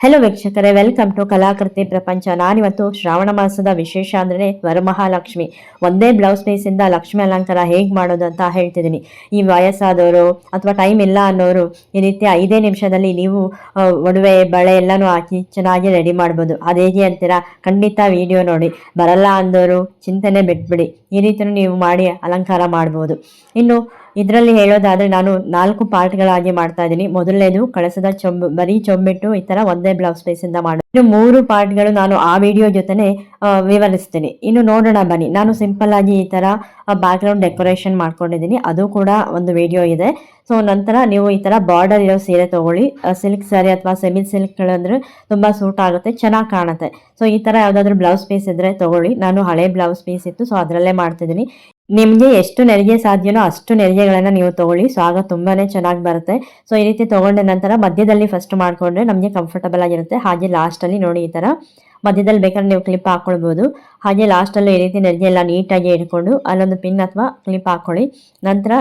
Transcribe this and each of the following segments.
Hello ವೀಕ್ಷಕರೇ, welcome to ಕಲಾಕೃತಿ ಪ್ರಪಂಚ. ನಾನಿವತ್ತು ಶ್ರಾವಣ ಮಾಸದ ವಿಶೇಷ ಅಂದರೆ ವರಮಹಾಲಕ್ಷ್ಮಿ ಒಂದೇ ಬ್ಲೌಸ್ ಪೀಸಿಂದ ಲಕ್ಷ್ಮಿ ಅಲಂಕಾರ ಹೇಗೆ ಮಾಡೋದು ಅಂತ ಹೇಳ್ತಿದ್ದೀನಿ. ಈ ವಯಸ್ಸಾದವರು ಅಥವಾ ಟೈಮ್ ಇಲ್ಲ ಅನ್ನೋರು ಈ ರೀತಿ 5 ನಿಮಿಷದಲ್ಲಿ ನೀವು ಒಡವೆ ಬಳೆ ಎಲ್ಲನೂ ಹಾಕಿ ಚೆನ್ನಾಗಿ ರೆಡಿ ಮಾಡ್ಬೋದು. ಅದು ಹೇಗೆ ಅಂತೀರಾ? ಖಂಡಿತ ವಿಡಿಯೋ ನೋಡಿ. ಬರಲ್ಲ ಅಂದವರು ಚಿಂತನೆ ಬಿಟ್ಬಿಡಿ. ಈ ರೀತಿ ನೀವು ಮಾಡಿ ಅಲಂಕಾರ ಮಾಡ್ಬೋದು. ಇನ್ನು ಇದರಲ್ಲಿ ಹೇಳೋದಾದ್ರೆ ನಾನು 4 ಪಾರ್ಟ್ಗಳಾಗಿ ಮಾಡ್ತಾ ಇದ್ದೀನಿ. ಮೊದಲನೇದು ಕಳಸದ ಚೊಂಬು, ಬರೀ ಚೊಂಬಿಟ್ಟು ಈ ತರ ಒಂದೇ ಬ್ಲೌಸ್ ಪೀಸಿಂದ ಮಾಡೋದು. ಇನ್ನು 3 ಪಾರ್ಟ್ಗಳು ನಾನು ಆ ವಿಡಿಯೋ ಜೊತೆನೆ ವಿವರಿಸ್ತೀನಿ. ಇನ್ನು ನೋಡೋಣ ಬನ್ನಿ. ನಾನು ಸಿಂಪಲ್ ಆಗಿ ಈ ತರ ಬ್ಯಾಕ್ ಗ್ರೌಂಡ್ ಡೆಕೋರೇಷನ್ ಮಾಡ್ಕೊಂಡಿದ್ದೀನಿ, ಅದು ಕೂಡ ಒಂದು ವಿಡಿಯೋ ಇದೆ. ಸೊ ನಂತರ ನೀವು ಈ ತರ ಬಾರ್ಡರ್ ಇರೋ ಸೀರೆ ತಗೊಳ್ಳಿ. ಸಿಲ್ಕ್ ಸ್ಯಾರಿ ಅಥವಾ ಸೆಮಿ ಸಿಲ್ಕ್ಗಳು ಅಂದ್ರೆ ತುಂಬಾ ಸೂಟ್ ಆಗುತ್ತೆ, ಚೆನ್ನಾಗಿ ಕಾಣುತ್ತೆ. ಸೊ ಈ ತರ ಯಾವ್ದಾದ್ರು ಬ್ಲೌಸ್ ಪೀಸ್ ಇದ್ರೆ ತಗೊಳ್ಳಿ. ನಾನು ಹಳೆ ಬ್ಲೌಸ್ ಪೀಸ್ ಇತ್ತು, ಸೊ ಅದರಲ್ಲೇ ಮಾಡ್ತಿದ್ದೀನಿ. ನಿಮಗೆ ಎಷ್ಟು ನೆರಿಗೆ ಸಾಧ್ಯನೋ ಅಷ್ಟು ನೆರಿಗೆಗಳನ್ನ ನೀವು ತಗೊಳ್ಳಿ. ಸೊ ಆಗ ತುಂಬಾನೇ ಚೆನ್ನಾಗಿ ಬರುತ್ತೆ. ಸೊ ಈ ರೀತಿ ತಗೊಂಡ ನಂತರ ಮಧ್ಯದಲ್ಲಿ ಫಸ್ಟ್ ಮಾಡ್ಕೊಂಡ್ರೆ ನಮಗೆ ಕಂಫರ್ಟಬಲ್ ಆಗಿರುತ್ತೆ. ಹಾಗೆ ಲಾಸ್ಟ್ ಅಲ್ಲಿ ನೋಡಿ, ಈ ತರ ಮಧ್ಯದಲ್ಲಿ ಬೇಕಾದ್ರೆ ನೀವು ಕ್ಲಿಪ್ ಹಾಕೊಳ್ಬಹುದು. ಹಾಗೆ ಲಾಸ್ಟ್ ಅಲ್ಲೂ ಈ ರೀತಿ ನೆರಿಗೆ ಎಲ್ಲ ನೀಟಾಗಿ ಇಟ್ಕೊಂಡು ಅಲ್ಲೊಂದು ಪಿನ್ ಅಥವಾ ಕ್ಲಿಪ್ ಹಾಕೊಳ್ಳಿ. ನಂತರ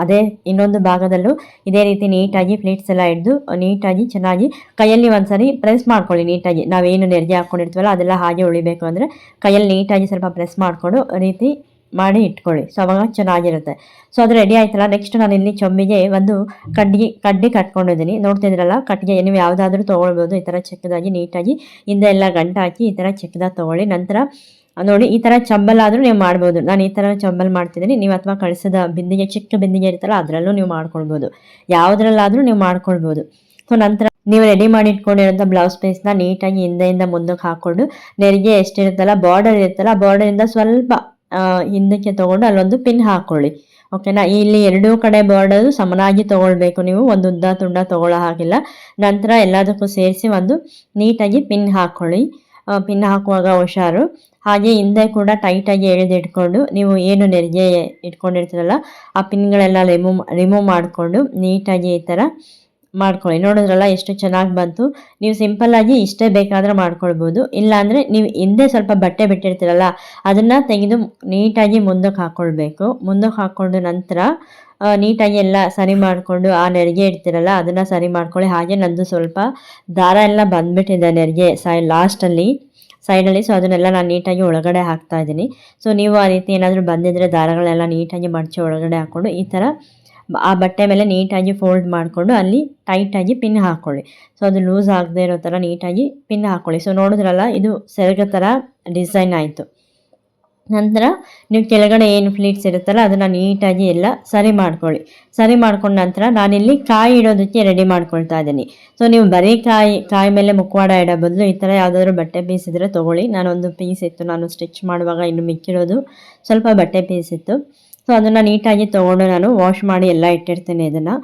ಅದೇ ಇನ್ನೊಂದು ಭಾಗದಲ್ಲೂ ಇದೇ ರೀತಿ ನೀಟಾಗಿ ಪ್ಲೇಟ್ಸ್ ಎಲ್ಲ ಹಿಡಿದು ನೀಟಾಗಿ ಚೆನ್ನಾಗಿ ಕೈಯಲ್ಲಿ ಒಂದ್ಸರಿ ಪ್ರೆಸ್ ಮಾಡ್ಕೊಳ್ಳಿ. ನೀಟಾಗಿ ನಾವೇನು ನೆರಿಗೆ ಹಾಕೊಂಡಿರ್ತೀವಲ್ಲ ಅದೆಲ್ಲ ಹಾಗೆ ಉಳಿಬೇಕು ಅಂದ್ರೆ ಕೈಯಲ್ಲಿ ನೀಟಾಗಿ ಸ್ವಲ್ಪ ಪ್ರೆಸ್ ಮಾಡ್ಕೊಂಡು ರೀತಿ ಮಾಡಿ ಇಟ್ಕೊಳ್ಳಿ. ಸೊ ಅವಾಗ ಚೆನ್ನಾಗಿರುತ್ತೆ. ಸೊ ಅದು ರೆಡಿ ಆಯ್ತಲ್ಲ. ನೆಕ್ಸ್ಟ್ ನಾನು ಇಲ್ಲಿ ಚೊಂಬಿಗೆ ಒಂದು ಕಡ್ಡಿ ಕಟ್ಕೊಂಡಿದ್ದೀನಿ. ನೋಡ್ತಿದ್ರಲ್ಲ, ಕಟ್ಟಿಗೆ ನೀವು ಯಾವುದಾದ್ರೂ ತೊಗೊಳ್ಬೋದು. ಈ ಥರ ಚಿಕ್ಕದಾಗಿ ನೀಟಾಗಿ ಹಿಂದೆ ಎಲ್ಲ ಗಂಟು ಹಾಕಿ ಈ ಥರ ಚಿಕ್ಕದಾಗಿ ತೊಗೊಳ್ಳಿ. ನಂತರ ನೋಡಿ, ಈ ಥರ ಚಂಬಲ್ ಆದರೂ ನೀವು ಮಾಡ್ಬೋದು. ನಾನು ಈ ಥರ ಚಂಬಲ್ ಮಾಡ್ತಿದ್ದೀನಿ. ನೀವು ಅಥವಾ ಕಳಿಸಿದ ಬಿಂದಿಗೆ, ಚಿಕ್ಕ ಬಿಂದಿಗೆ ಇರುತ್ತಲ್ಲ ಅದರಲ್ಲೂ ನೀವು ಮಾಡ್ಕೊಳ್ಬೋದು. ಯಾವುದ್ರಲ್ಲಾದರೂ ನೀವು ಮಾಡ್ಕೊಳ್ಬೋದು. ಸೊ ನಂತರ ನೀವು ರೆಡಿ ಮಾಡಿ ಇಟ್ಕೊಂಡಿರೋಂಥ ಬ್ಲೌಸ್ ಪೀಸ್ನ ನೀಟಾಗಿ ಹಿಂದೆಯಿಂದ ಮುಂದಕ್ಕೆ ಹಾಕ್ಕೊಂಡು ನೆರಿಗೆ ಎಷ್ಟಿರುತ್ತಲ್ಲ, ಬಾರ್ಡರ್ ಇರುತ್ತಲ್ಲ, ಬಾರ್ಡರಿಂದ ಸ್ವಲ್ಪ ಹಿಂದಕ್ಕೆ ತಗೊಂಡು ಅಲ್ಲೊಂದು ಪಿನ್ ಹಾಕೊಳ್ಳಿ. ಓಕೆನಾ? ಇಲ್ಲಿ ಎರಡೂ ಕಡೆ ಬಾರ್ಡರ್ ಸಮನಾಗಿ ತಗೊಳ್ಬೇಕು. ನೀವು ಒಂದು ಉದ್ದ ತುಂಡ ತಗೊಳ್ಳೋ ಹಾಗಿಲ್ಲ. ನಂತರ ಎಲ್ಲದಕ್ಕೂ ಸೇರಿಸಿ ಒಂದು ನೀಟಾಗಿ ಪಿನ್ ಹಾಕೊಳ್ಳಿ. ಪಿನ್ ಹಾಕುವಾಗ ಹುಷಾರು. ಹಾಗೆ ಹಿಂದೆ ಕೂಡ ಟೈಟಾಗಿ ಎಳೆದಿಟ್ಕೊಂಡು ನೀವು ಏನು ನೆರಿಗೆ ಇಟ್ಕೊಂಡಿರ್ತೀರಲ್ಲ ಆ ಪಿನ್ಗಳೆಲ್ಲ ರಿಮೂವ್ ಮಾಡಿಕೊಂಡು ನೀಟಾಗಿ ಈ ಥರ ಮಾಡ್ಕೊಳ್ಳಿ. ನೋಡಿದ್ರಲ್ಲ ಎಷ್ಟು ಚೆನ್ನಾಗಿ ಬಂತು. ನೀವು ಸಿಂಪಲ್ ಆಗಿ ಇಷ್ಟೇ ಬೇಕಾದ್ರೆ ಮಾಡ್ಕೊಳ್ಬೋದು. ಇಲ್ಲಾಂದರೆ ನೀವು ಹಿಂದೆ ಸ್ವಲ್ಪ ಬಟ್ಟೆ ಬಿಟ್ಟಿರ್ತೀರಲ್ಲ ಅದನ್ನು ತೆಗೆದು ನೀಟಾಗಿ ಮುಂದಕ್ಕೆ ಹಾಕ್ಕೊಳ್ಬೇಕು. ಮುಂದಕ್ಕೆ ಹಾಕ್ಕೊಂಡು ನಂತರ ನೀಟಾಗಿ ಎಲ್ಲ ಸರಿ ಮಾಡಿಕೊಂಡು ಆ ನೆರಿಗೆ ಇಡ್ತೀರಲ್ಲ ಅದನ್ನು ಸರಿ ಮಾಡ್ಕೊಳ್ಳಿ. ಹಾಗೆ ನಂದು ಸ್ವಲ್ಪ ದಾರ ಎಲ್ಲ ಬಂದ್ಬಿಟ್ಟಿದೆ ನೆರಿಗೆ ಲಾಸ್ಟಲ್ಲಿ ಸೈಡಲ್ಲಿ. ಸೊ ಅದನ್ನೆಲ್ಲ ನಾನು ನೀಟಾಗಿ ಒಳಗಡೆ ಹಾಕ್ತಾ ಇದ್ದೀನಿ. ಸೊ ನೀವು ಆ ರೀತಿ ಏನಾದರೂ ಬಂದಿದ್ರೆ ದಾರಗಳೆಲ್ಲ ನೀಟಾಗಿ ಮಡಚಿ ಒಳಗಡೆ ಹಾಕ್ಕೊಂಡು ಈ ಥರ ಆ ಬಟ್ಟೆ ಮೇಲೆ ನೀಟಾಗಿ ಫೋಲ್ಡ್ ಮಾಡಿಕೊಂಡು ಅಲ್ಲಿ ಟೈಟಾಗಿ ಪಿನ್ ಹಾಕ್ಕೊಳ್ಳಿ. ಸೊ ಅದು ಲೂಸ್ ಆಗದೆ ಇರೋ ಥರ ನೀಟಾಗಿ ಪಿನ್ ಹಾಕ್ಕೊಳ್ಳಿ. ಸೊ ನೋಡಿದ್ರಲ್ಲ, ಇದು ಸೆರಗ ಥರ ಡಿಸೈನ್ ಆಯಿತು. ನಂತರ ನೀವು ಕೆಳಗಡೆ ಏನು ಫ್ಲೀಟ್ಸ್ ಇರುತ್ತಲ್ಲ ಅದನ್ನು ನೀಟಾಗಿ ಎಲ್ಲ ಸರಿ ಮಾಡ್ಕೊಳ್ಳಿ. ಸರಿ ಮಾಡ್ಕೊಂಡ ನಂತರ ನಾನಿಲ್ಲಿ ಕಾಯಿ ಇಡೋದಕ್ಕೆ ರೆಡಿ ಮಾಡ್ಕೊಳ್ತಾ ಇದ್ದೀನಿ. ಸೊ ನೀವು ಬರೀ ಕಾಯಿ ಮೇಲೆ ಮುಖವಾಡ ಇಡೋ ಬದಲು ಈ ಥರ ಯಾವುದಾದ್ರೂ ಬಟ್ಟೆ ಪೀಸ್ ಇದ್ದರೆ ತೊಗೊಳ್ಳಿ. ನಾನೊಂದು ಪೀಸ್ ಇತ್ತು, ನಾನು ಸ್ಟಿಚ್ ಮಾಡುವಾಗ ಇನ್ನು ಮಿಕ್ಕಿರೋದು ಸ್ವಲ್ಪ ಬಟ್ಟೆ ಪೀಸ್ ಇತ್ತು. ಸೊ ಅದನ್ನು ನೀಟಾಗಿ ತೊಗೊಂಡು ನಾನು ವಾಶ್ ಮಾಡಿ ಎಲ್ಲ ಇಟ್ಟಿರ್ತೀನಿ. ಇದನ್ನು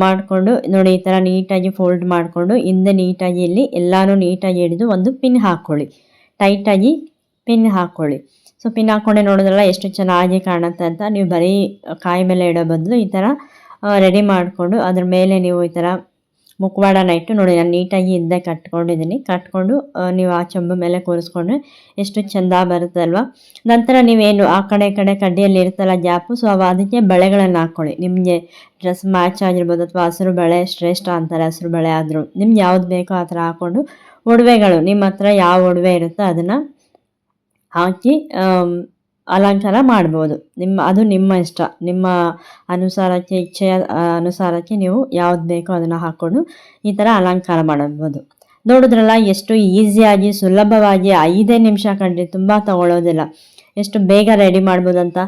ಮಾಡಿಕೊಂಡು ನೋಡಿ, ಈ ಥರ ನೀಟಾಗಿ ಫೋಲ್ಡ್ ಮಾಡಿಕೊಂಡು ಹಿಂದೆ ನೀಟಾಗಿ ಇಲ್ಲಿ ಎಲ್ಲನೂ ನೀಟಾಗಿ ಹಿಡಿದು ಒಂದು ಪಿನ್ ಹಾಕ್ಕೊಳ್ಳಿ. ಟೈಟಾಗಿ ಪಿನ್ ಹಾಕ್ಕೊಳ್ಳಿ. ಸೊ ಪಿನ್ ಹಾಕ್ಕೊಂಡೆ ನೋಡಿದ್ರಲ್ಲ ಎಷ್ಟು ಚೆನ್ನಾಗಿ ಕಾಣುತ್ತೆ ಅಂತ. ನೀವು ಬರೀ ಕಾಯಿ ಮೇಲೆ ಇಡೋ ಬದಲು ಈ ಥರ ರೆಡಿ ಮಾಡಿಕೊಂಡು ಅದ್ರ ಮೇಲೆ ನೀವು ಈ ಥರ ಮುಖವಾಡನ ಇಟ್ಟು ನೋಡಿ, ನಾನು ನೀಟಾಗಿ ಹಿಂದೆ ಕಟ್ಕೊಂಡಿದ್ದೀನಿ. ಕಟ್ಕೊಂಡು ನೀವು ಆ ಚೊಂಬು ಮೇಲೆ ಕೂರಿಸ್ಕೊಂಡ್ರೆ ಎಷ್ಟು ಚೆಂದ ಬರುತ್ತೆ ಅಲ್ವಾ. ನಂತರ ನೀವೇನು ಆ ಕಡೆ ಕಡ್ಡಿಯಲ್ಲಿ ಇರುತ್ತಲ್ಲ ಗ್ಯಾಪು, ಸೊ ಅದಕ್ಕೆ ಬಳೆಗಳನ್ನು ಹಾಕ್ಕೊಳ್ಳಿ. ನಿಮಗೆ ಡ್ರೆಸ್ ಮ್ಯಾಚ್ ಆಗಿರ್ಬೋದು ಅಥವಾ ಹಸಿರು ಬಳೆ ಶ್ರೇಷ್ಠ ಅಂತಾರೆ. ಹಸಿರು ಬಳೆ ಆದರೂ ನಿಮ್ಗೆ ಯಾವ್ದು ಬೇಕೋ ಆ ಥರ ಹಾಕ್ಕೊಂಡು ಒಡವೆಗಳು ನಿಮ್ಮ ಹತ್ರ ಯಾವ ಒಡವೆ ಇರುತ್ತೋ ಅದನ್ನು ಹಾಕಿ ಅಲಂಕಾರ ಮಾಡ್ಬೋದು. ಅದು ನಿಮ್ಮ ಇಷ್ಟ, ನಿಮ್ಮ ಅನುಸಾರಕ್ಕೆ, ಇಚ್ಛೆಯ ಅನುಸಾರಕ್ಕೆ ನೀವು ಯಾವ್ದು ಬೇಕೋ ಅದನ್ನು ಹಾಕ್ಕೊಂಡು ಈ ಥರ ಅಲಂಕಾರ ಮಾಡಬಹುದು. ನೋಡಿದ್ರಲ್ಲ ಎಷ್ಟು ಈಸಿಯಾಗಿ ಸುಲಭವಾಗಿ 5 ನಿಮಿಷ ಕಂಡ್ರಿ, ತುಂಬ ತಗೊಳ್ಳೋದಿಲ್ಲ. ಎಷ್ಟು ಬೇಗ ರೆಡಿ ಮಾಡ್ಬೋದು ಅಂತ.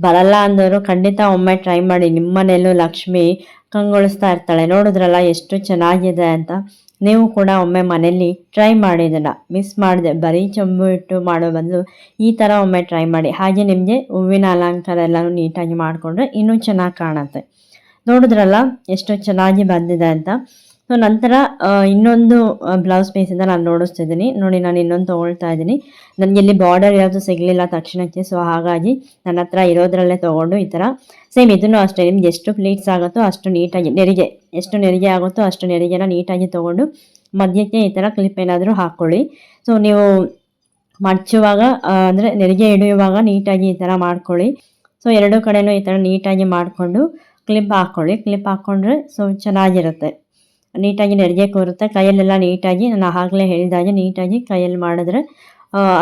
ಬರಲ್ಲ ಅಂದವರು ಖಂಡಿತ ಒಮ್ಮೆ ಟ್ರೈ ಮಾಡಿ. ನಿಮ್ಮನೇಲೂ ಲಕ್ಷ್ಮಿ ಕಂಗೊಳಿಸ್ತಾ ಇರ್ತಾಳೆ. ನೋಡಿದ್ರಲ್ಲ ಎಷ್ಟು ಚೆನ್ನಾಗಿದೆ ಅಂತ. ನೀವು ಕೂಡ ಒಮ್ಮೆ ಮನೇಲಿ ಟ್ರೈ ಮಾಡಿ. ಇದನ್ನು ಮಿಸ್ ಮಾಡಿದೆ, ಬರೀ ಚೊಂಬು ಇಟ್ಟು ಮಾಡೋ ಬದಲು ಈ ಥರ ಒಮ್ಮೆ ಟ್ರೈ ಮಾಡಿ. ಹಾಗೆ ನಿಮಗೆ ಹೂವಿನ ಅಲಂಕಾರ ಎಲ್ಲನೂ ನೀಟಾಗಿ ಮಾಡಿಕೊಂಡ್ರೆ ಇನ್ನೂ ಚೆನ್ನಾಗಿ ಕಾಣುತ್ತೆ. ನೋಡಿದ್ರಲ್ಲ ಎಷ್ಟು ಚೆನ್ನಾಗಿ ಬಂದಿದೆ ಅಂತ. ಸೊ ನಂತರ ಇನ್ನೊಂದು ಬ್ಲೌಸ್ ಪೀಸಿಂದ ನಾನು ನೋಡಿಸ್ತಿದ್ದೀನಿ ನೋಡಿ. ನಾನು ಇನ್ನೊಂದು ತೊಗೊಳ್ತಾ ಇದ್ದೀನಿ. ನನಗೆ ಇಲ್ಲಿ ಬಾರ್ಡರ್ ಯಾವುದು ಸಿಗಲಿಲ್ಲ ತಕ್ಷಣಕ್ಕೆ. ಸೊ ಹಾಗಾಗಿ ನನ್ನ ಹತ್ರ ಇರೋದ್ರಲ್ಲೇ ತೊಗೊಂಡು ಈ ಥರ ಸೇಮ್ ಇದನ್ನು ಅಷ್ಟೇ. ನಿಮ್ಗೆ ಎಷ್ಟು ಪ್ಲೀಟ್ಸ್ ಆಗುತ್ತೋ ಅಷ್ಟು ನೀಟಾಗಿ ಎಷ್ಟು ನೆರಿಗೆ ಆಗುತ್ತೋ ಅಷ್ಟು ನೆರಿಗೆನ ನೀಟಾಗಿ ತೊಗೊಂಡು ಮಧ್ಯಕ್ಕೆ ಈ ಥರ ಕ್ಲಿಪ್ ಏನಾದರೂ ಹಾಕ್ಕೊಳ್ಳಿ. ಸೊ ನೀವು ಮಡಚುವಾಗ ಅಂದರೆ ನೆರಿಗೆ ಹಿಡಿಯುವಾಗ ನೀಟಾಗಿ ಈ ಥರ ಮಾಡ್ಕೊಳ್ಳಿ. ಸೊ ಎರಡೂ ಕಡೆಯೂ ಈ ಥರ ನೀಟಾಗಿ ಮಾಡಿಕೊಂಡು ಕ್ಲಿಪ್ ಹಾಕ್ಕೊಳ್ಳಿ. ಕ್ಲಿಪ್ ಹಾಕ್ಕೊಂಡ್ರೆ ಸೊ ಚೆನ್ನಾಗಿರುತ್ತೆ. ನೀಟಾಗಿ ನೆರಿಗೆ ಕೂರುತ್ತೆ. ಕೈಯಲ್ಲೆಲ್ಲ ನೀಟಾಗಿ ನಾನು ಆಗಲೇ ಹೇಳಿದಾಗೆ ನೀಟಾಗಿ ಕೈಯಲ್ಲಿ ಮಾಡಿದ್ರೆ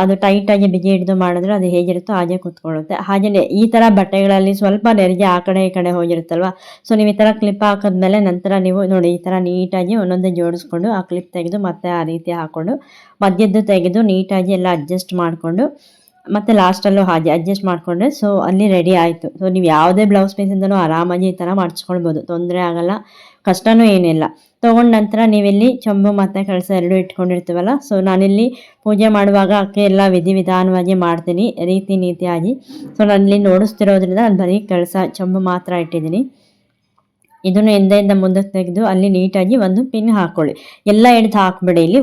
ಅದು ಟೈಟಾಗಿ ಬಿಗಿ ಹಿಡಿದು ಮಾಡಿದ್ರೆ ಅದು ಹೇಗಿರುತ್ತೋ ಹಾಗೆ ಕೂತ್ಕೊಳ್ಳುತ್ತೆ. ಹಾಗೆಯೇ ಈ ಥರ ಬಟ್ಟೆಗಳಲ್ಲಿ ಸ್ವಲ್ಪ ನೆರಿಗೆ ಆ ಕಡೆ ಈ ಕಡೆ ಹೋಗಿರುತ್ತಲ್ವ, ಸೊ ನೀವು ಈ ಥರ ಕ್ಲಿಪ್ ಹಾಕಿದ್ಮೇಲೆ ನಂತರ ನೀವು ನೋಡಿ ಈ ಥರ ನೀಟಾಗಿ ಒಂದೊಂದೇ ಜೋಡಿಸ್ಕೊಂಡು ಆ ಕ್ಲಿಪ್ ತೆಗೆದು ಮತ್ತೆ ಆ ರೀತಿ ಹಾಕ್ಕೊಂಡು ಮಧ್ಯದ್ದು ತೆಗೆದು ನೀಟಾಗಿ ಎಲ್ಲ ಅಡ್ಜಸ್ಟ್ ಮಾಡಿಕೊಂಡು ಮತ್ತು ಲಾಸ್ಟಲ್ಲೂ ಹಾಗೆ ಅಡ್ಜಸ್ಟ್ ಮಾಡಿಕೊಂಡ್ರೆ ಸೊ ಅಲ್ಲಿ ರೆಡಿ ಆಯಿತು. ಸೊ ನೀವು ಯಾವುದೇ ಬ್ಲೌಸ್ ಪೀಸಿಂದನೂ ಆರಾಮಾಗಿ ಈ ಥರ ಮಡ್ಚ್ಕೊಳ್ಬೋದು, ತೊಂದರೆ ಆಗಲ್ಲ, ಕಷ್ಟವೂ ಏನಿಲ್ಲ. ತೊಗೊಂಡ ನಂತರ ನೀವಿಲ್ಲಿ ಚಂಬು ಮತ್ತು ಕಳಸ ಎರಡೂ ಇಟ್ಕೊಂಡಿರ್ತೀವಲ್ಲ, ಸೊ ನಾನಿಲ್ಲಿ ಪೂಜೆ ಮಾಡುವಾಗ ಅಕ್ಕೆ ಎಲ್ಲ ವಿಧಿವಿಧಾನವಾಗಿ ಮಾಡ್ತೀನಿ ರೀತಿ ನೀತಿಯಾಗಿ. ಸೊ ನಾನಿಲ್ಲಿ ನೋಡಿಸ್ತಿರೋದ್ರಿಂದ ನಾನು ಬರೀ ಕಳಸ ಚಂಬು ಮಾತ್ರ ಇಟ್ಟಿದ್ದೀನಿ. ಇದನ್ನು ಹಿಂದೆಯಿಂದ ಮುಂದಕ್ಕೆ ತೆಗೆದು ಅಲ್ಲಿ ನೀಟಾಗಿ ಒಂದು ಪಿನ್ ಹಾಕ್ಕೊಳ್ಳಿ. ಎಲ್ಲ ಹಿಡಿದು ಹಾಕ್ಬಿಡಿ, ಇಲ್ಲಿ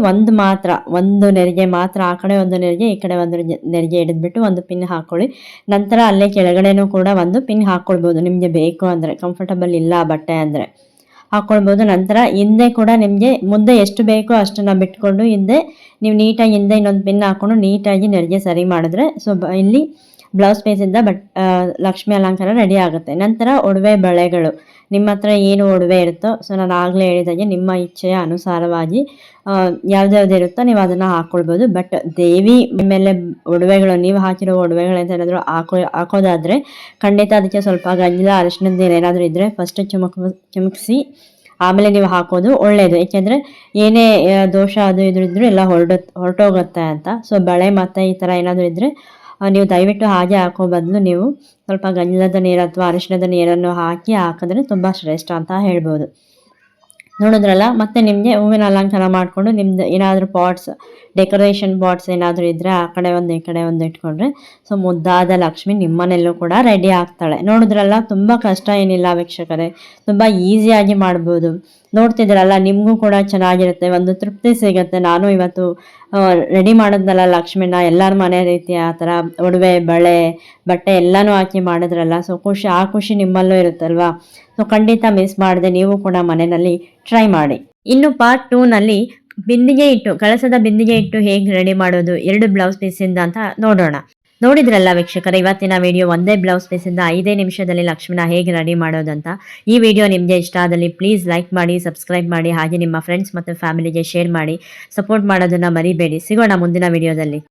ಒಂದು ನೆರಿಗೆ ಮಾತ್ರ ಆ ಕಡೆ ಒಂದು ನೆರಿಗೆ ಈ ಕಡೆ ಒಂದು ನೆರಿಗೆ ಹಿಡಿದ್ಬಿಟ್ಟು ಒಂದು ಪಿನ್ ಹಾಕ್ಕೊಳ್ಳಿ. ನಂತರ ಅಲ್ಲೇ ಕೆಳಗಡೆನೂ ಕೂಡ ಒಂದು ಪಿನ್ ಹಾಕ್ಕೊಳ್ಬೋದು, ನಿಮಗೆ ಬೇಕು ಅಂದರೆ, ಕಂಫರ್ಟಬಲ್ ಇಲ್ಲ ಬಟ್ಟೆ ಅಂದರೆ ಹಾಕ್ಕೊಳ್ಬೋದು. ನಂತರ ಹಿಂದೆ ಕೂಡ ನಿಮಗೆ ಮುಂದೆ ಎಷ್ಟು ಬೇಕೋ ಅಷ್ಟನ್ನು ಬಿಟ್ಕೊಂಡು ಹಿಂದೆ ನೀವು ನೀಟಾಗಿ ಹಿಂದೆ ಇನ್ನೊಂದು ಪಿನ್ ಹಾಕ್ಕೊಂಡು ನೀಟಾಗಿ ನೆರಿಗೆ ಸರಿ ಮಾಡಿದ್ರೆ ಸೊ ಇಲ್ಲಿ ಬ್ಲೌಸ್ ಪೀಸಿಂದ ಲಕ್ಷ್ಮೀ ಅಲಂಕಾರ ರೆಡಿ ಆಗುತ್ತೆ. ನಂತರ ಒಡವೆ ಬಳೆಗಳು ನಿಮ್ಮ ಹತ್ರ ಏನು ಒಡವೆ ಇರುತ್ತೋ, ಸೊ ನಾನು ಆಗಲೇ ಹೇಳಿದಾಗೆ ನಿಮ್ಮ ಇಚ್ಛೆಯ ಅನುಸಾರವಾಗಿ ಯಾವ್ದ್ಯಾವ್ದು ಇರುತ್ತೋ ನೀವು ಅದನ್ನು ಹಾಕ್ಕೊಳ್ಬೋದು. ಬಟ್ ದೇವಿ ಮೇಲೆ ಒಡವೆಗಳು ನೀವು ಹಾಕಿರೋ ಒಡವೆಗಳಂತ ಏನಾದರೂ ಹಾಕೋದಾದರೆ ಖಂಡಿತ ಅದಕ್ಕೆ ಸ್ವಲ್ಪ ಗಂಜಲ ಅರಿಶಿಣದ ನೀರು ಏನಾದರೂ ಇದ್ದರೆ ಫಸ್ಟ್ ಚಿಮುಕಿಸಿ ಆಮೇಲೆ ನೀವು ಹಾಕೋದು ಒಳ್ಳೆಯದು. ಏಕೆಂದರೆ ಏನೇ ದೋಷ ಅದು ಇದ್ರೂ ಎಲ್ಲ ಹೊರಟೋಗುತ್ತೆ ಅಂತ. ಸೊ ಬಳೆ ಮತ್ತು ಈ ಥರ ಏನಾದರೂ ಇದ್ದರೆ ನೀವು ದಯವಿಟ್ಟು ಹಾಗೆ ಹಾಕೋ ಬದಲು ನೀವು ಸ್ವಲ್ಪ ಗಂಜಲದ ನೀರು ಅಥವಾ ಅರಿಶಿಣದ ನೀರನ್ನು ಹಾಕಿದ್ರೆ ತುಂಬ ಶ್ರೇಷ್ಠ ಅಂತ ಹೇಳ್ಬೋದು. ನೋಡಿದ್ರಲ್ಲ, ಮತ್ತೆ ನಿಮಗೆ ಹೂವಿನ ಅಲಂಕಾರ ಮಾಡಿಕೊಂಡು ನಿಮ್ದು ಏನಾದರೂ ಪಾಟ್ಸ್, ಡೆಕೋರೇಷನ್ ಪಾಟ್ಸ್ ಏನಾದರೂ ಇದ್ದರೆ ಆ ಕಡೆ ಒಂದು ಈ ಕಡೆ ಒಂದು ಇಟ್ಕೊಂಡ್ರೆ ಸೊ ಮುದ್ದಾದ ಲಕ್ಷ್ಮಿ ನಿಮ್ಮನೆಲ್ಲೂ ಕೂಡ ರೆಡಿ ಆಗ್ತಾಳೆ. ನೋಡಿದ್ರಲ್ಲ, ತುಂಬ ಕಷ್ಟ ಏನಿಲ್ಲ ವೀಕ್ಷಕರೇ, ತುಂಬ ಈಸಿಯಾಗಿ ಮಾಡ್ಬೋದು. ನೋಡ್ತಿದ್ದೀರಲ್ಲ, ನಿಮಗೂ ಕೂಡ ಚೆನ್ನಾಗಿರುತ್ತೆ, ಒಂದು ತೃಪ್ತಿ ಸಿಗುತ್ತೆ. ನಾನು ಇವತ್ತು ರೆಡಿ ಮಾಡೋದ್ನಲ್ಲ ಲಕ್ಷ್ಮಿನ ಎಲ್ಲರ ಮನೆ ರೀತಿ ಆ ಥರ ಒಡವೆ ಬಳೆ ಬಟ್ಟೆ ಎಲ್ಲನೂ ಹಾಕಿ ಮಾಡಿದ್ರಲ್ಲ, ಸೊ ಆ ಖುಷಿ ನಿಮ್ಮಲ್ಲೂ ಇರುತ್ತಲ್ವಾ. ಸೊ ಖಂಡಿತ ಮಿಸ್ ಮಾಡದೆ ನೀವು ಕೂಡ ಮನೆಯಲ್ಲಿ ಟ್ರೈ ಮಾಡಿ. ಇನ್ನು ಪಾರ್ಟ್ 2ನಲ್ಲಿ ಬಿಂದಿಗೆ ಇಟ್ಟು, ಕಳಸದ ಬಿಂದಿಗೆ ಇಟ್ಟು ಹೇಗೆ ರೆಡಿ ಮಾಡೋದು 2 ಬ್ಲೌಸ್ ಪೀಸಿಂದ ಅಂತ ನೋಡೋಣ. ನೋಡಿದ್ರಲ್ಲ ವೀಕ್ಷಕರೇ, ಇವತ್ತಿನ ವಿಡಿಯೋ ಒಂದೇ ಬ್ಲೌಸ್ ಪೀಸಿಂದ 5 ನಿಮಿಷದಲ್ಲಿ ಲಕ್ಷ್ಮಿನ ಹೇಗೆ ರೆಡಿ ಮಾಡೋದಂತ. ಈ ವಿಡಿಯೋ ನಿಮಗೆ ಇಷ್ಟ ಆದಲ್ಲಿ ಪ್ಲೀಸ್ ಲೈಕ್ ಮಾಡಿ, ಸಬ್ಸ್ಕ್ರೈಬ್ ಮಾಡಿ, ಹಾಗೆ ನಿಮ್ಮ ಫ್ರೆಂಡ್ಸ್ ಮತ್ತು ಫ್ಯಾಮಿಲಿಗೆ ಶೇರ್ ಮಾಡಿ, ಸಪೋರ್ಟ್ ಮಾಡೋದನ್ನು ಮರಿಬೇಡಿ. ಸಿಗೋಣ ಮುಂದಿನ ವಿಡಿಯೋದಲ್ಲಿ.